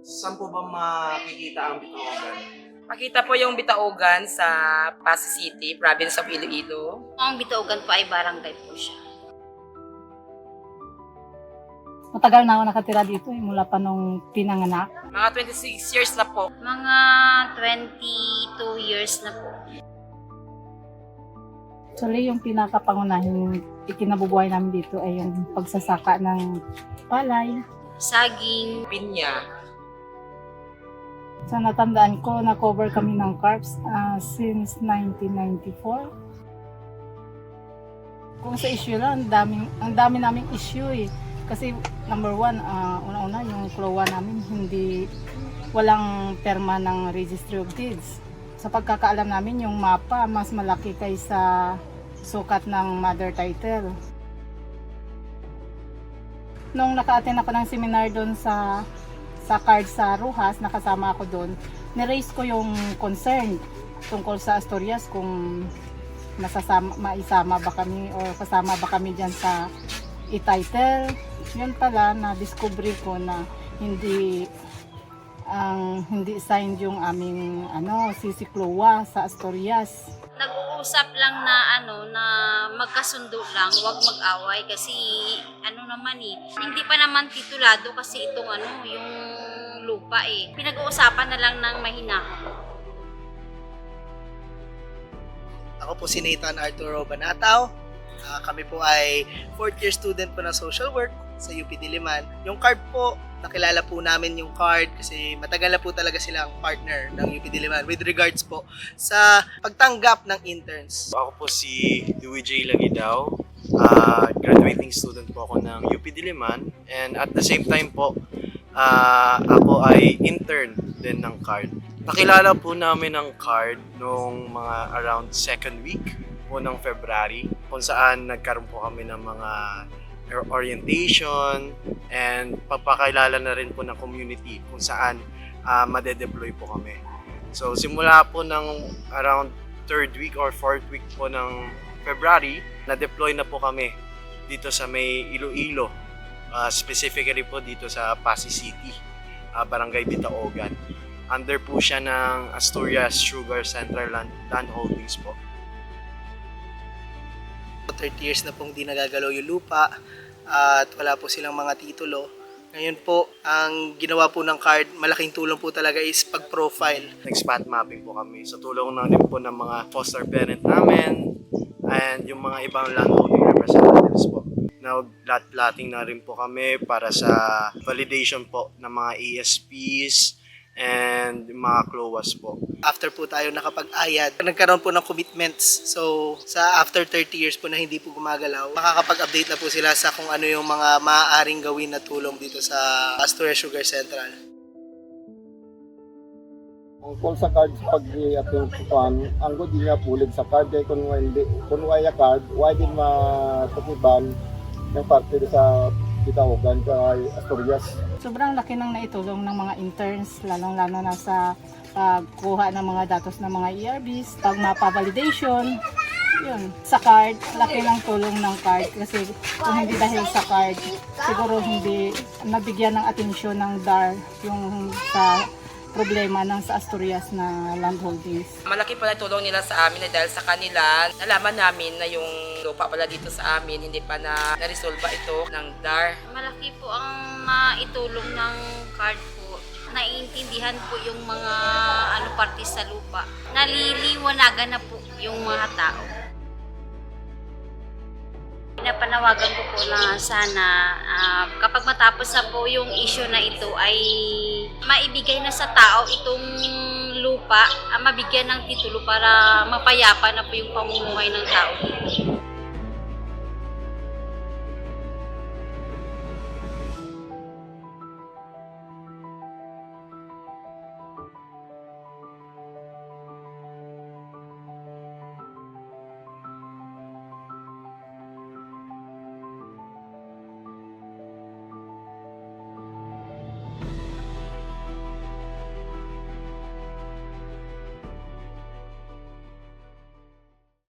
Saan po ba makikita ang Bitaogan? Makita po yung Bitaogan sa Pasig City, province of Iloilo. Ang Bitaogan po ay barangay po siya. Matagal na ako nakatira dito mula pa nung pinanganak. Mga 26 years na po. Mga 22 years na po. Actually, yung pinakapangunahing ikinabubuhay namin dito ay yung pagsasaka ng palay. Saging. Pinya. Sa natandaan ko, na-cover kami ng CARPS since 1994. Kung sa issue lang, ang dami naming issue eh. Kasi number one, una-una yung CLOA namin, walang perma ng Registry of Deeds. Sa pagkakaalam namin, yung mapa mas malaki kaysa sukat ng mother title. Nung naka-attend ako ng seminar doon sa card sa Rojas, nakasama ako doon, niraise ko yung concern tungkol sa Asturias kung maisama ba kami o kasama ba kami dyan sa i-title. Yun pala, na-discover ko na hindi signed yung aming CCCLOA sa Asturias. Nag-uusap lang na na magkasundo lang, huwag mag-away kasi hindi pa naman titulado kasi itong yung lupa eh. Pinag-uusapan na lang ng mahinahon. Ako po si Nathan Arturo Banataw. Kami po ay 4th year student po ng social work sa UP Diliman. Yung card po, nakilala po namin yung card kasi matagal na po talaga silang partner ng UP Diliman with regards po sa pagtanggap ng interns. Ako po si Louis J. Lagidao. Graduating student po ako ng UP Diliman, and at the same time po, ako ay intern din ng CARD. Nakilala po namin ang CARD nung mga around second week po ng February, kung saan nagkaroon po kami ng mga orientation and pagpakilala na rin po ng community kung saan madedeploy po kami. So simula po ng around third week or fourth week po ng February, na-deploy na po kami dito sa may Iloilo, specifically po dito sa Pasig City, Barangay Bitaogan. Under po siya ng Asturias Sugar Central Land Holdings po. 30 years na pong di nagagalaw yung lupa at wala po silang mga titulo. Ngayon po, ang ginawa po ng card, malaking tulong po talaga is pag-profile. Nag-spot mapping po kami sa tulong na rin po ng mga foster parent namin and yung mga ibang landholding representatives po. Nag-lot-plotting na rin po kami para sa validation po ng mga ASPs and mga CLOAs po. After po tayo nakapag-ayad, nagkaroon po ng commitments. So, sa after 30 years po na hindi po gumagalaw, makakapag-update na po sila sa kung ano yung mga maaaring gawin na tulong dito sa Asturias Sugar Central. Ang call sa card sa pag-i-atong kupan, ang good niya pulig sa card kay kung wala card, why din matukiban ng parte sa Bitaogan kay Asturias. Sobrang laki ng naitulong ng mga interns, lalong-lalo na sa pagkuha ng mga datos ng mga ERBs, pag-mapa validation. Yun. Sa card, laki ng tulong ng card kasi kung hindi dahil sa card, siguro hindi nabigyan ng atensyon ng DAR yung sa problema ng sa Asturias na land holdings. Malaki pala tulong nila sa amin dahil sa kanila, nalaman namin na yung lupa pala dito sa amin, hindi pa na-resolve ito ng DAR. Malaki po ang maitulong ng card po. Naiintindihan po yung mga parte sa lupa. Naliliwanagan na po yung mga tao. Pinapanawagan ko po na sana kapag matapos na po yung issue na ito ay maibigay na sa tao itong lupa, mabigyan ng titulo para mapayapa na po yung pamumuhay ng tao dito.